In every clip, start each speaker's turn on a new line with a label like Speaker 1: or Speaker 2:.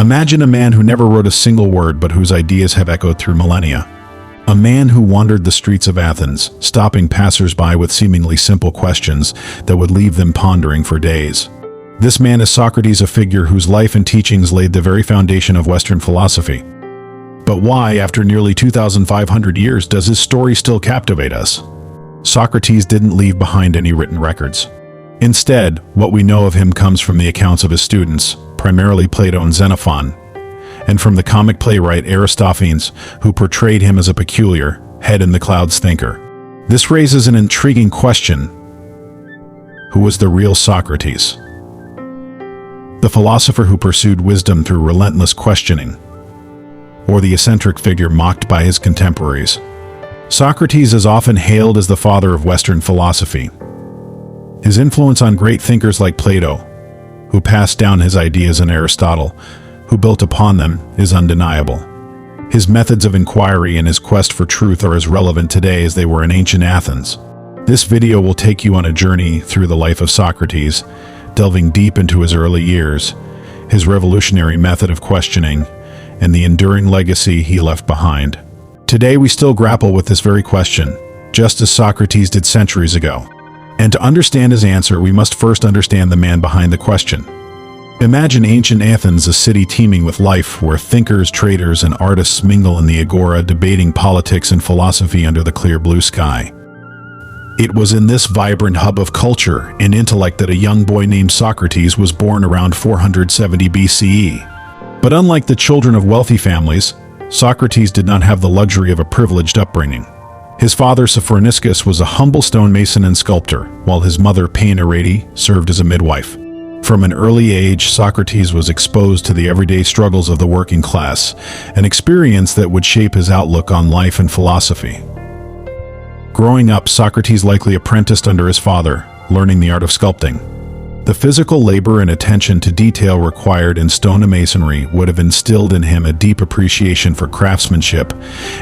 Speaker 1: Imagine a man who never wrote a single word but whose ideas have echoed through millennia. A man who wandered the streets of Athens, stopping passers-by with seemingly simple questions that would leave them pondering for days. This man is Socrates, a figure whose life and teachings laid the very foundation of Western philosophy. But why, after nearly 2,500 years, does his story still captivate us? Socrates didn't leave behind any written records. Instead, what we know of him comes from the accounts of his students, primarily Plato and Xenophon, and from the comic playwright Aristophanes, who portrayed him as a peculiar, head-in-the-clouds thinker. This raises an intriguing question. Who was the real Socrates? The philosopher who pursued wisdom through relentless questioning, or the eccentric figure mocked by his contemporaries? Socrates is often hailed as the father of Western philosophy. His influence on great thinkers like Plato, who passed down his ideas, and Aristotle, who built upon them, is undeniable. His methods of inquiry and his quest for truth are as relevant today as they were in ancient Athens. This video will take you on a journey through the life of Socrates, delving deep into his early years, his revolutionary method of questioning, and the enduring legacy he left behind. Today we still grapple with this very question, just as Socrates did centuries ago. And to understand his answer, we must first understand the man behind the question. Imagine ancient Athens, a city teeming with life, where thinkers, traders, and artists mingle in the agora, debating politics and philosophy under the clear blue sky. It was in this vibrant hub of culture and intellect that a young boy named Socrates was born around 470 BCE. But unlike the children of wealthy families, Socrates did not have the luxury of a privileged upbringing. His father, Sophroniskes, was a humble stonemason and sculptor, while his mother, Paeanarete, served as a midwife. From an early age, Socrates was exposed to the everyday struggles of the working class, an experience that would shape his outlook on life and philosophy. Growing up, Socrates likely apprenticed under his father, learning the art of sculpting. The physical labor and attention to detail required in stonemasonry would have instilled in him a deep appreciation for craftsmanship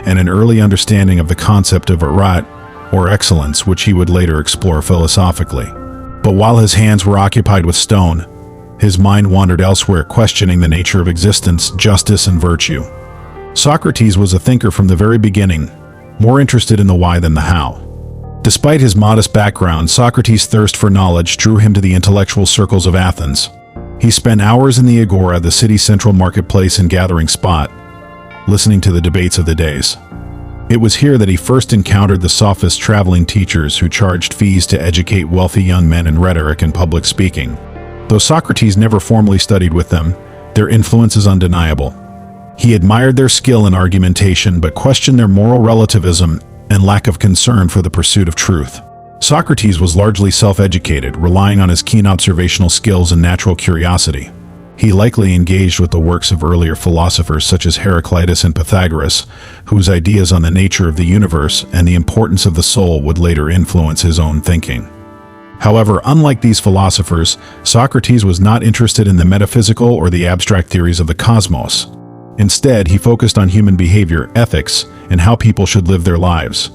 Speaker 1: and an early understanding of the concept of art, or excellence, which he would later explore philosophically. But while his hands were occupied with stone, his mind wandered elsewhere, questioning the nature of existence, justice, and virtue. Socrates was a thinker from the very beginning, more interested in the why than the how. Despite his modest background, Socrates' thirst for knowledge drew him to the intellectual circles of Athens. He spent hours in the agora, the city's central marketplace and gathering spot, listening to the debates of the days. It was here that he first encountered the sophist, traveling teachers who charged fees to educate wealthy young men in rhetoric and public speaking. Though Socrates never formally studied with them, their influence is undeniable. He admired their skill in argumentation but questioned their moral relativism and lack of concern for the pursuit of truth. Socrates was largely self-educated, relying on his keen observational skills and natural curiosity. He likely engaged with the works of earlier philosophers such as Heraclitus and Pythagoras, whose ideas on the nature of the universe and the importance of the soul would later influence his own thinking. However, unlike these philosophers, Socrates was not interested in the metaphysical or the abstract theories of the cosmos. Instead, he focused on human behavior, ethics, and how people should live their lives.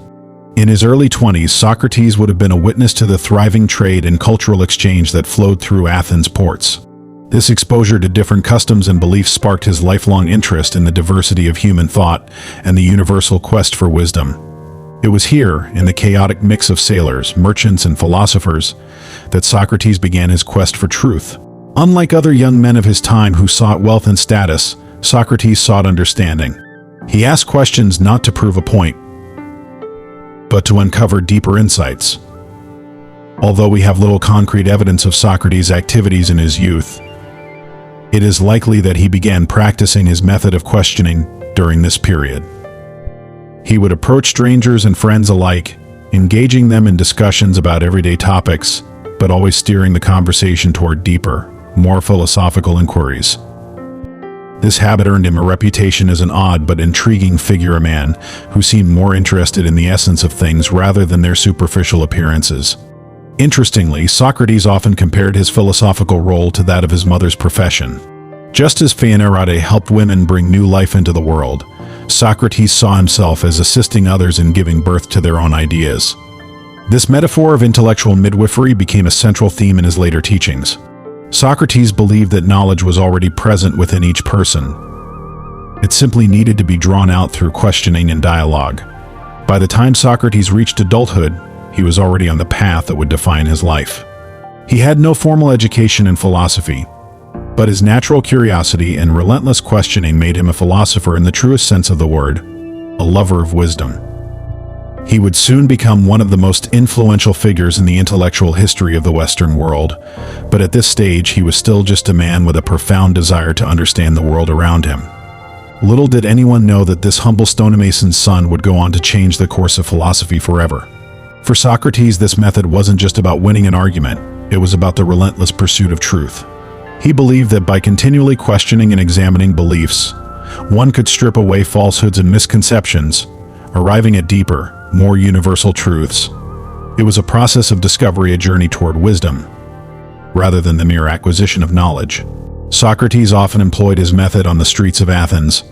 Speaker 1: In his early 20s, Socrates would have been a witness to the thriving trade and cultural exchange that flowed through Athens' ports. This exposure to different customs and beliefs sparked his lifelong interest in the diversity of human thought and the universal quest for wisdom. It was here, in the chaotic mix of sailors, merchants, and philosophers, that Socrates began his quest for truth. Unlike other young men of his time who sought wealth and status, Socrates sought understanding. He asked questions not to prove a point, but to uncover deeper insights. Although we have little concrete evidence of Socrates' activities in his youth, it is likely that he began practicing his method of questioning during this period. He would approach strangers and friends alike, engaging them in discussions about everyday topics, but always steering the conversation toward deeper, more philosophical inquiries. This habit earned him a reputation as an odd but intriguing figure, a man who seemed more interested in the essence of things rather than their superficial appearances. Interestingly, Socrates often compared his philosophical role to that of his mother's profession. Just as Paeanarete helped women bring new life into the world, Socrates saw himself as assisting others in giving birth to their own ideas. This metaphor of intellectual midwifery became a central theme in his later teachings. Socrates believed that knowledge was already present within each person. It simply needed to be drawn out through questioning and dialogue. By the time Socrates reached adulthood, he was already on the path that would define his life. He had no formal education in philosophy, but his natural curiosity and relentless questioning made him a philosopher in the truest sense of the word, a lover of wisdom. He would soon become one of the most influential figures in the intellectual history of the Western world, but at this stage he was still just a man with a profound desire to understand the world around him. Little did anyone know that this humble stonemason's son would go on to change the course of philosophy forever. For Socrates, this method wasn't just about winning an argument, it was about the relentless pursuit of truth. He believed that by continually questioning and examining beliefs, one could strip away falsehoods and misconceptions, arriving at deeper, more universal truths. It was a process of discovery, a journey toward wisdom, rather than the mere acquisition of knowledge. Socrates often employed his method on the streets of Athens,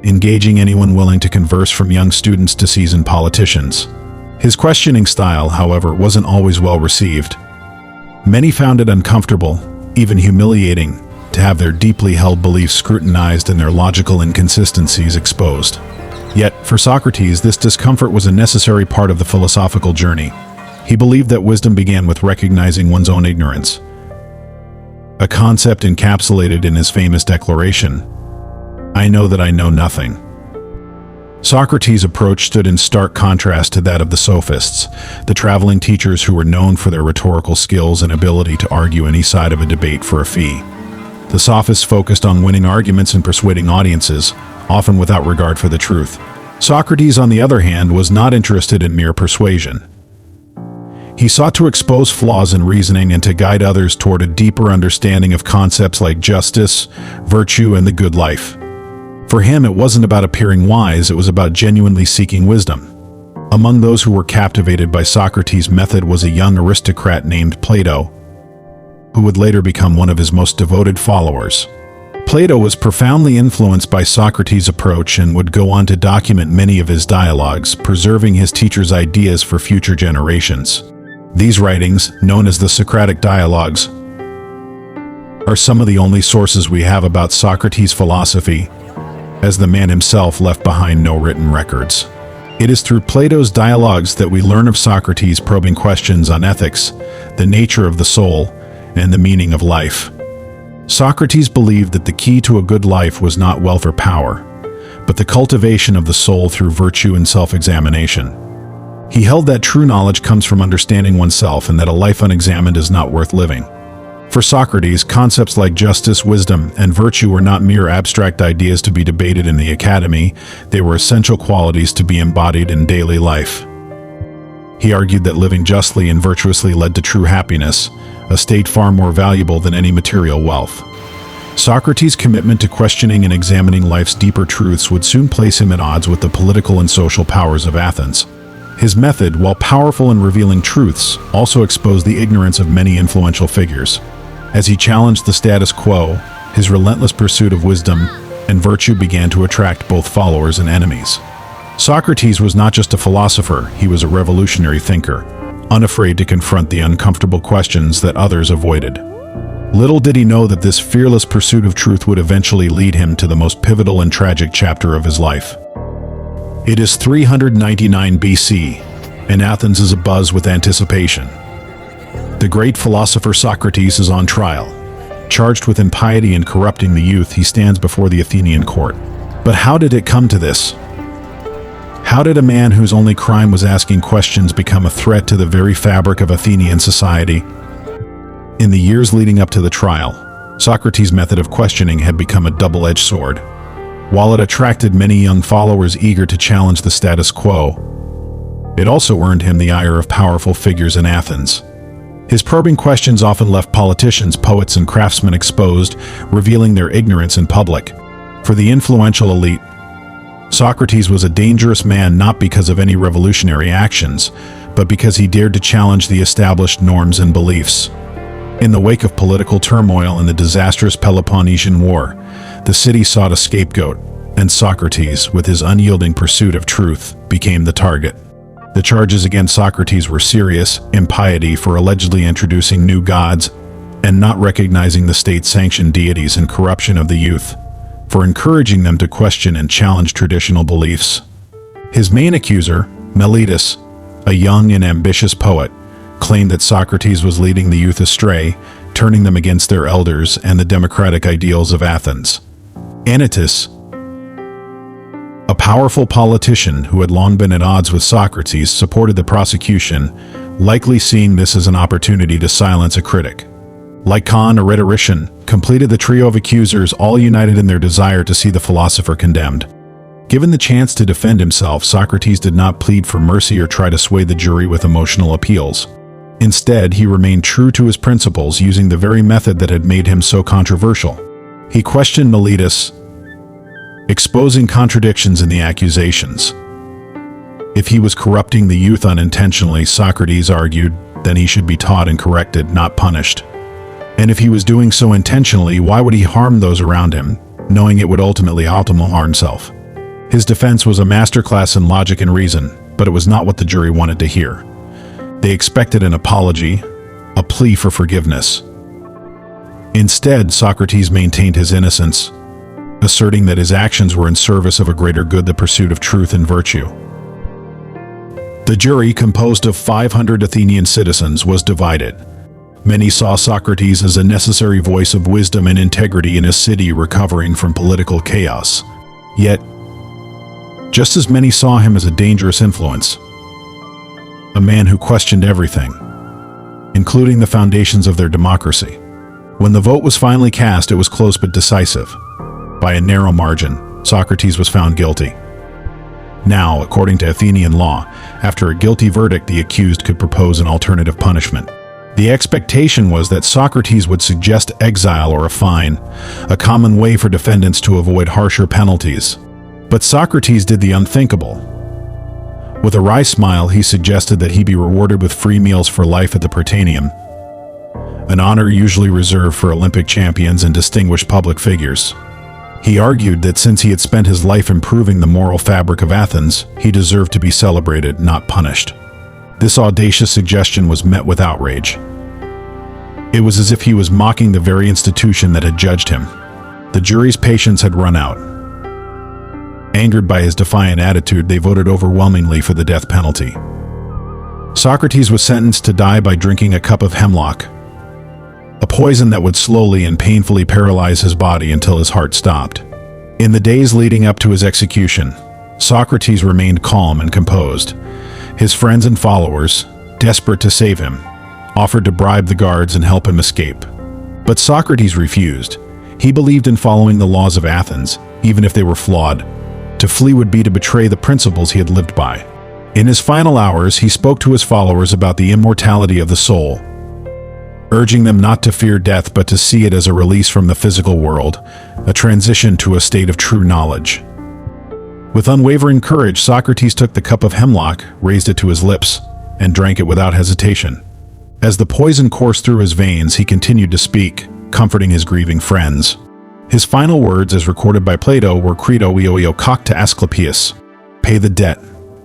Speaker 1: engaging anyone willing to converse, from young students to seasoned politicians. His questioning style, however, wasn't always well received. Many found it uncomfortable, even humiliating, to have their deeply held beliefs scrutinized and their logical inconsistencies exposed. Yet, for Socrates, this discomfort was a necessary part of the philosophical journey. He believed that wisdom began with recognizing one's own ignorance, a concept encapsulated in his famous declaration, "I know that I know nothing." Socrates' approach stood in stark contrast to that of the sophists, the traveling teachers who were known for their rhetorical skills and ability to argue any side of a debate for a fee. The sophists focused on winning arguments and persuading audiences, often without regard for the truth. Socrates, on the other hand, was not interested in mere persuasion. He sought to expose flaws in reasoning and to guide others toward a deeper understanding of concepts like justice, virtue, and the good life. For him, it wasn't about appearing wise, it was about genuinely seeking wisdom. Among those who were captivated by Socrates' method was a young aristocrat named Plato, who would later become one of his most devoted followers. Plato was profoundly influenced by Socrates' approach and would go on to document many of his dialogues, preserving his teacher's ideas for future generations. These writings, known as the Socratic dialogues, are some of the only sources we have about Socrates' philosophy, as the man himself left behind no written records. It is through Plato's dialogues that we learn of Socrates probing questions on ethics, the nature of the soul, and the meaning of life. Socrates believed that the key to a good life was not wealth or power, but the cultivation of the soul through virtue and self-examination. He held that true knowledge comes from understanding oneself and that a life unexamined is not worth living. For Socrates, concepts like justice, wisdom, and virtue were not mere abstract ideas to be debated in the academy, they were essential qualities to be embodied in daily life. He argued that living justly and virtuously led to true happiness, a state far more valuable than any material wealth. Socrates' commitment to questioning and examining life's deeper truths would soon place him at odds with the political and social powers of Athens. His method, while powerful in revealing truths, also exposed the ignorance of many influential figures. As he challenged the status quo, his relentless pursuit of wisdom and virtue began to attract both followers and enemies. Socrates was not just a philosopher, he was a revolutionary thinker, unafraid to confront the uncomfortable questions that others avoided. Little did he know that this fearless pursuit of truth would eventually lead him to the most pivotal and tragic chapter of his life. It is 399 BC, and Athens is abuzz with anticipation. The great philosopher Socrates is on trial. Charged with impiety and corrupting the youth, he stands before the Athenian court. But how did it come to this? How did a man whose only crime was asking questions become a threat to the very fabric of Athenian society? In the years leading up to the trial, Socrates' method of questioning had become a double-edged sword. While it attracted many young followers eager to challenge the status quo, it also earned him the ire of powerful figures in Athens. His probing questions often left politicians, poets, and craftsmen exposed, revealing their ignorance in public. For the influential elite, Socrates was a dangerous man not because of any revolutionary actions, but because he dared to challenge the established norms and beliefs. In the wake of political turmoil and the disastrous Peloponnesian War, the city sought a scapegoat, and Socrates, with his unyielding pursuit of truth, became the target. The charges against Socrates were serious: impiety for allegedly introducing new gods, and not recognizing the state-sanctioned deities and corruption of the youth, for encouraging them to question and challenge traditional beliefs. His main accuser, Meletus, a young and ambitious poet, claimed that Socrates was leading the youth astray, turning them against their elders and the democratic ideals of Athens. Anytus, a powerful politician who had long been at odds with Socrates, supported the prosecution, likely seeing this as an opportunity to silence a critic. Lycon, a rhetorician, completed the trio of accusers, all united in their desire to see the philosopher condemned. Given the chance to defend himself, Socrates did not plead for mercy or try to sway the jury with emotional appeals. Instead, he remained true to his principles, using the very method that had made him so controversial. He questioned Meletus, exposing contradictions in the accusations. If he was corrupting the youth unintentionally, Socrates argued, then he should be taught and corrected, not punished. And if he was doing so intentionally, why would he harm those around him, knowing it would ultimately harm himself? His defense was a masterclass in logic and reason, but it was not what the jury wanted to hear. They expected an apology, a plea for forgiveness. Instead, Socrates maintained his innocence, asserting that his actions were in service of a greater good, the pursuit of truth and virtue. The jury, composed of 500 Athenian citizens, was divided. Many saw Socrates as a necessary voice of wisdom and integrity in a city recovering from political chaos. Yet, just as many saw him as a dangerous influence, a man who questioned everything, including the foundations of their democracy. When the vote was finally cast, it was close but decisive. By a narrow margin, Socrates was found guilty. Now, according to Athenian law, after a guilty verdict, the accused could propose an alternative punishment. The expectation was that Socrates would suggest exile or a fine, a common way for defendants to avoid harsher penalties. But Socrates did the unthinkable. With a wry smile, he suggested that he be rewarded with free meals for life at the Prytaneum, an honor usually reserved for Olympic champions and distinguished public figures. He argued that since he had spent his life improving the moral fabric of Athens, he deserved to be celebrated, not punished. This audacious suggestion was met with outrage. It was as if he was mocking the very institution that had judged him. The jury's patience had run out. Angered by his defiant attitude, they voted overwhelmingly for the death penalty. Socrates was sentenced to die by drinking a cup of hemlock, a poison that would slowly and painfully paralyze his body until his heart stopped. In the days leading up to his execution, Socrates remained calm and composed. His friends and followers, desperate to save him, offered to bribe the guards and help him escape. But Socrates refused. He believed in following the laws of Athens, even if they were flawed. To flee would be to betray the principles he had lived by. In his final hours, he spoke to his followers about the immortality of the soul, urging them not to fear death but to see it as a release from the physical world, a transition to a state of true knowledge. With unwavering courage, Socrates took the cup of hemlock, raised it to his lips, and drank it without hesitation. As the poison coursed through his veins, he continued to speak, comforting his grieving friends. His final words, as recorded by Plato, were "Credo ioio coc to Asclepius," pay the debt,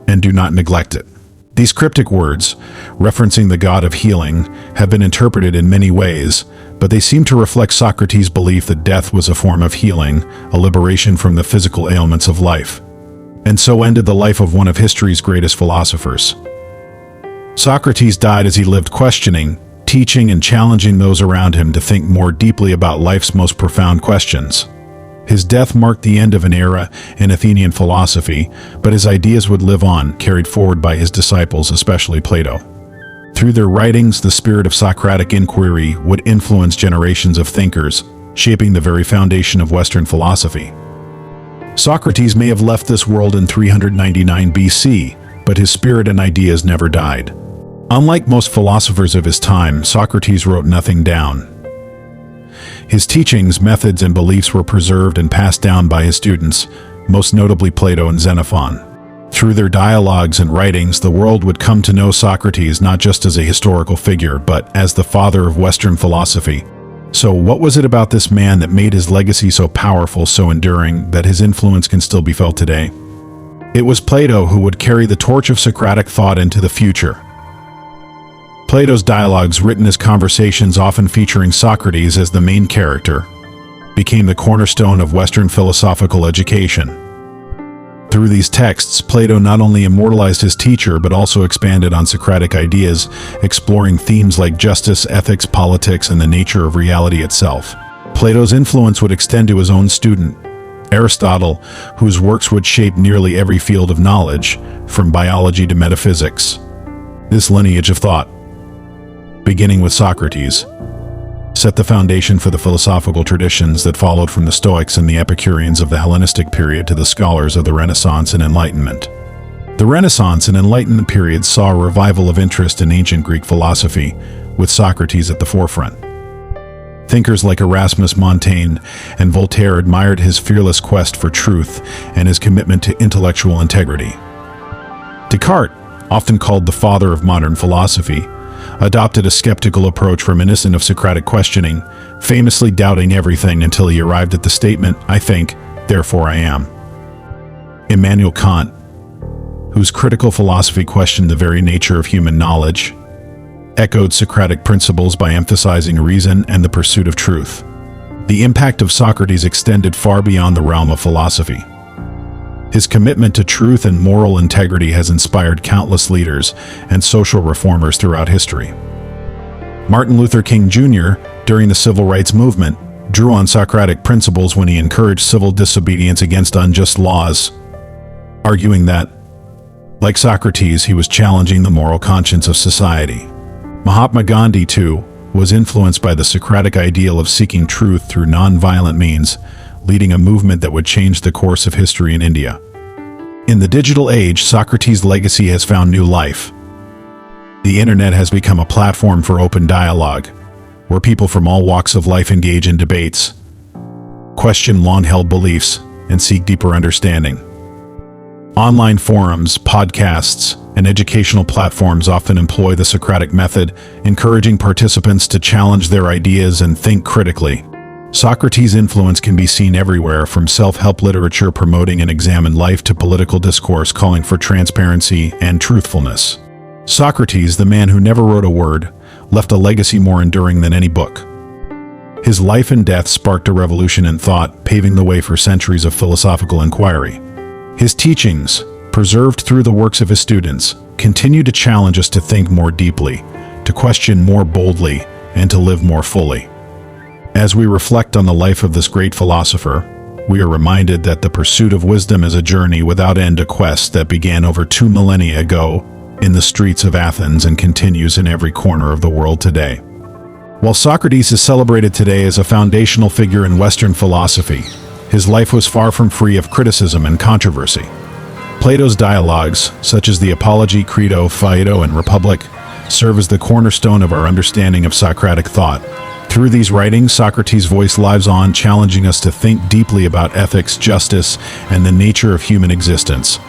Speaker 1: and do not neglect it. These cryptic words, referencing the god of healing, have been interpreted in many ways, but they seem to reflect Socrates' belief that death was a form of healing, a liberation from the physical ailments of life. And so ended the life of one of history's greatest philosophers. Socrates died as he lived, questioning, teaching, and challenging those around him to think more deeply about life's most profound questions. His death marked the end of an era in Athenian philosophy, but his ideas would live on, carried forward by his disciples, especially Plato. Through their writings, the spirit of Socratic inquiry would influence generations of thinkers, shaping the very foundation of Western philosophy. Socrates may have left this world in 399 BC, but his spirit and ideas never died. Unlike most philosophers of his time, Socrates wrote nothing down. His teachings, methods, and beliefs were preserved and passed down by his students, most notably Plato and Xenophon. Through their dialogues and writings, the world would come to know Socrates not just as a historical figure, but as the father of Western philosophy. So what was it about this man that made his legacy so powerful, so enduring, that his influence can still be felt today? It was Plato who would carry the torch of Socratic thought into the future. Plato's dialogues, written as conversations often featuring Socrates as the main character, became the cornerstone of Western philosophical education. Through these texts, Plato not only immortalized his teacher but also expanded on Socratic ideas, exploring themes like justice, ethics, politics, and the nature of reality itself. Plato's influence would extend to his own student, Aristotle, whose works would shape nearly every field of knowledge, from biology to metaphysics. This lineage of thought, beginning with Socrates, set the foundation for the philosophical traditions that followed from the Stoics and the Epicureans of the Hellenistic period to the scholars of the Renaissance and Enlightenment. The Renaissance and Enlightenment periods saw a revival of interest in ancient Greek philosophy, with Socrates at the forefront. Thinkers like Erasmus, Montaigne, and Voltaire admired his fearless quest for truth and his commitment to intellectual integrity. Descartes, often called the father of modern philosophy, adopted a skeptical approach reminiscent of Socratic questioning, famously doubting everything until he arrived at the statement, "I think, therefore I am." Immanuel Kant, whose critical philosophy questioned the very nature of human knowledge, echoed Socratic principles by emphasizing reason and the pursuit of truth. The impact of Socrates extended far beyond the realm of philosophy. His commitment to truth and moral integrity has inspired countless leaders and social reformers throughout history. Martin Luther King Jr., during the Civil Rights Movement, drew on Socratic principles when he encouraged civil disobedience against unjust laws, arguing that, like Socrates, he was challenging the moral conscience of society. Mahatma Gandhi, too, was influenced by the Socratic ideal of seeking truth through non-violent means, leading a movement that would change the course of history in India. In the digital age, Socrates' legacy has found new life. The internet has become a platform for open dialogue, where people from all walks of life engage in debates, question long-held beliefs, and seek deeper understanding. Online forums, podcasts, and educational platforms often employ the Socratic method, encouraging participants to challenge their ideas and think critically. Socrates' influence can be seen everywhere, from self-help literature promoting an examined life to political discourse calling for transparency and truthfulness. Socrates, the man who never wrote a word, left a legacy more enduring than any book. His life and death sparked a revolution in thought, paving the way for centuries of philosophical inquiry. His teachings, preserved through the works of his students, continue to challenge us to think more deeply, to question more boldly, and to live more fully. As we reflect on the life of this great philosopher, we are reminded that the pursuit of wisdom is a journey without end, a quest that began over 2 millennia ago in the streets of Athens and continues in every corner of the world today. While Socrates is celebrated today as a foundational figure in Western philosophy, his life was far from free of criticism and controversy. Plato's dialogues, such as the Apology, Credo, Phaedo, and Republic, serve as the cornerstone of our understanding of Socratic thought. Through these writings, Socrates' voice lives on, challenging us to think deeply about ethics, justice, and the nature of human existence.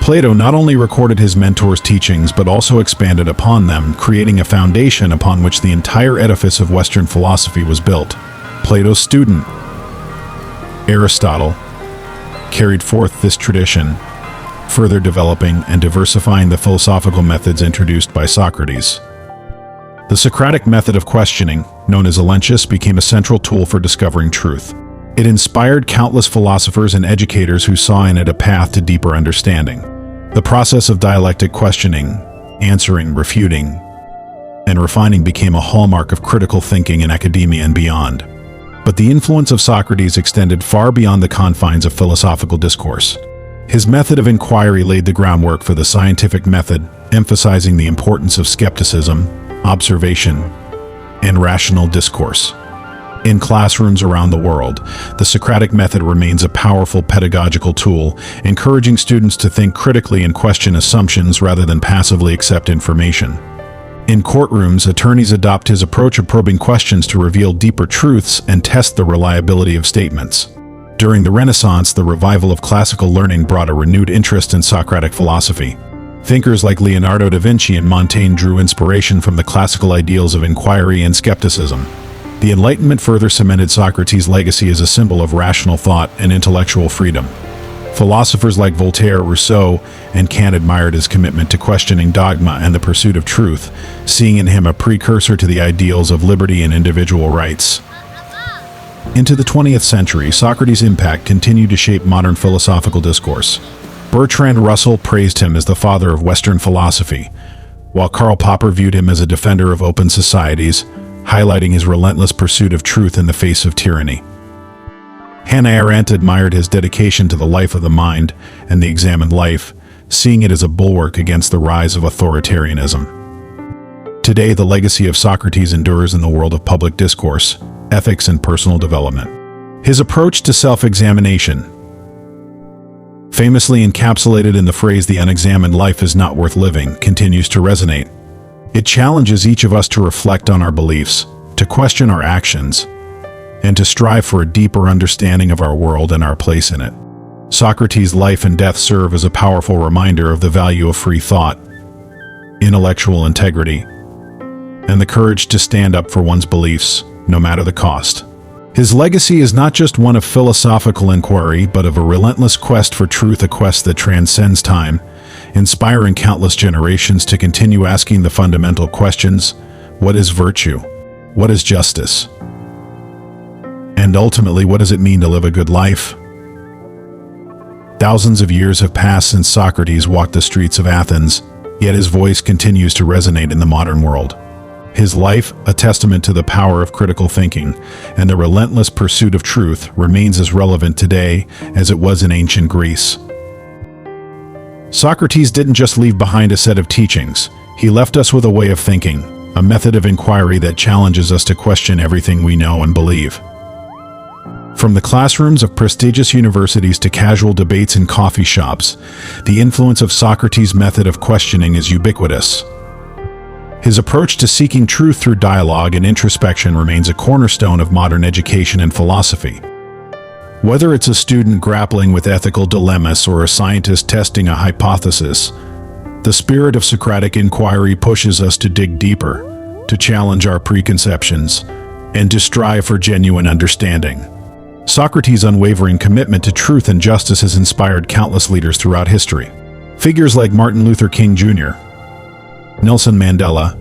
Speaker 1: Plato not only recorded his mentor's teachings but also expanded upon them, creating a foundation upon which the entire edifice of Western philosophy was built. Plato's student, Aristotle, carried forth this tradition, further developing and diversifying the philosophical methods introduced by Socrates. The Socratic method of questioning, known as elenchus, became a central tool for discovering truth. It inspired countless philosophers and educators who saw in it a path to deeper understanding. The process of dialectic questioning, answering, refuting, and refining became a hallmark of critical thinking in academia and beyond. But the influence of Socrates extended far beyond the confines of philosophical discourse. His method of inquiry laid the groundwork for the scientific method, emphasizing the importance of skepticism, observation, and rational discourse. In classrooms around the world, the Socratic method remains a powerful pedagogical tool, encouraging students to think critically and question assumptions rather than passively accept information. In courtrooms, attorneys adopt his approach of probing questions to reveal deeper truths and test the reliability of statements. During the Renaissance, the revival of classical learning brought a renewed interest in Socratic philosophy. Thinkers like Leonardo da Vinci and Montaigne drew inspiration from the classical ideals of inquiry and skepticism. The Enlightenment further cemented Socrates' legacy as a symbol of rational thought and intellectual freedom. Philosophers like Voltaire, Rousseau, and Kant admired his commitment to questioning dogma and the pursuit of truth, seeing in him a precursor to the ideals of liberty and individual rights. Into the 20th century, Socrates' impact continued to shape modern philosophical discourse. Bertrand Russell praised him as the father of Western philosophy, while Karl Popper viewed him as a defender of open societies, highlighting his relentless pursuit of truth in the face of tyranny. Hannah Arendt admired his dedication to the life of the mind and the examined life, seeing it as a bulwark against the rise of authoritarianism. Today, the legacy of Socrates endures in the world of public discourse, ethics, and personal development. His approach to self-examination, famously encapsulated in the phrase "the unexamined life is not worth living," continues to resonate. It challenges each of us to reflect on our beliefs, to question our actions, and to strive for a deeper understanding of our world and our place in it. Socrates' life and death serve as a powerful reminder of the value of free thought, intellectual integrity, and the courage to stand up for one's beliefs, no matter the cost. His legacy is not just one of philosophical inquiry, but of a relentless quest for truth, a quest that transcends time, inspiring countless generations to continue asking the fundamental questions: what is virtue? What is justice? And ultimately, what does it mean to live a good life? Thousands of years have passed since Socrates walked the streets of Athens, yet his voice continues to resonate in the modern world. His life, a testament to the power of critical thinking and the relentless pursuit of truth, remains as relevant today as it was in ancient Greece. Socrates didn't just leave behind a set of teachings. He left us with a way of thinking, a method of inquiry that challenges us to question everything we know and believe. From the classrooms of prestigious universities to casual debates in coffee shops, the influence of Socrates' method of questioning is ubiquitous. His approach to seeking truth through dialogue and introspection remains a cornerstone of modern education and philosophy. Whether it's a student grappling with ethical dilemmas or a scientist testing a hypothesis, the spirit of Socratic inquiry pushes us to dig deeper, to challenge our preconceptions, and to strive for genuine understanding. Socrates' unwavering commitment to truth and justice has inspired countless leaders throughout history. Figures like Martin Luther King Jr., Nelson Mandela,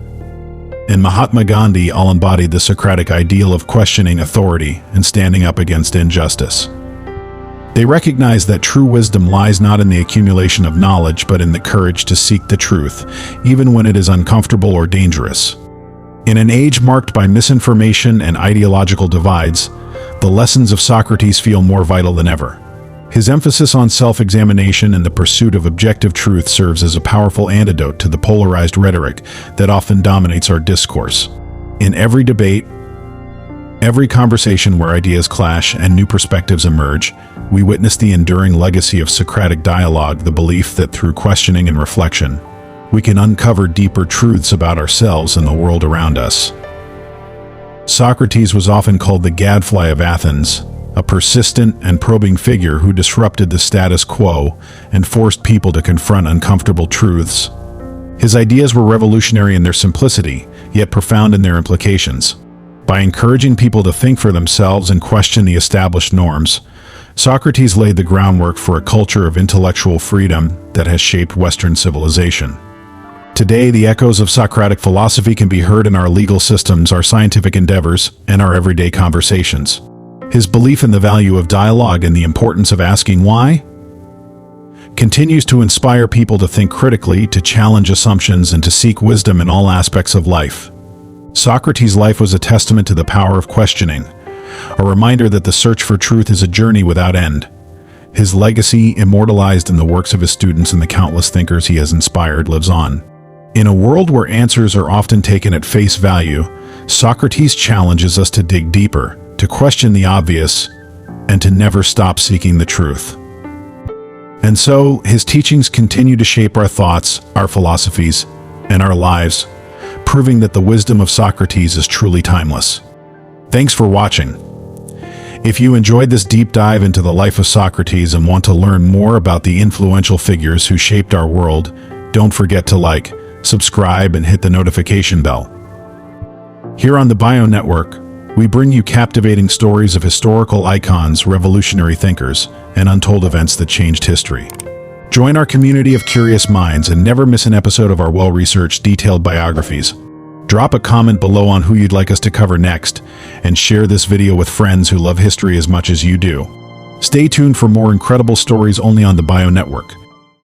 Speaker 1: and Mahatma Gandhi all embodied the Socratic ideal of questioning authority and standing up against injustice. They recognized that true wisdom lies not in the accumulation of knowledge, but in the courage to seek the truth, even when it is uncomfortable or dangerous. In an age marked by misinformation and ideological divides, the lessons of Socrates feel more vital than ever. His emphasis on self-examination and the pursuit of objective truth serves as a powerful antidote to the polarized rhetoric that often dominates our discourse. In every debate, every conversation where ideas clash and new perspectives emerge, we witness the enduring legacy of Socratic dialogue, the belief that through questioning and reflection, we can uncover deeper truths about ourselves and the world around us. Socrates was often called the gadfly of Athens, a persistent and probing figure who disrupted the status quo and forced people to confront uncomfortable truths. His ideas were revolutionary in their simplicity, yet profound in their implications. By encouraging people to think for themselves and question the established norms, Socrates laid the groundwork for a culture of intellectual freedom that has shaped Western civilization. Today, the echoes of Socratic philosophy can be heard in our legal systems, our scientific endeavors, and our everyday conversations. His belief in the value of dialogue and the importance of asking why continues to inspire people to think critically, to challenge assumptions, and to seek wisdom in all aspects of life. Socrates' life was a testament to the power of questioning, a reminder that the search for truth is a journey without end. His legacy, immortalized in the works of his students and the countless thinkers he has inspired, lives on. In a world where answers are often taken at face value, Socrates challenges us to dig deeper, to question the obvious, and to never stop seeking the truth. And so, his teachings continue to shape our thoughts, our philosophies, and our lives, proving that the wisdom of Socrates is truly timeless. Thanks for watching. If you enjoyed this deep dive into the life of Socrates and want to learn more about the influential figures who shaped our world, don't forget to like, subscribe, and hit the notification bell. Here on the Bio Network, We bring you captivating stories of historical icons, revolutionary thinkers, and untold events that changed history. Join our community of curious minds and never miss an episode of our well-researched, detailed biographies. Drop a comment below on who you'd like us to cover next, and share this video with friends who love history as much as you do. Stay tuned for more incredible stories only on the Bio Network.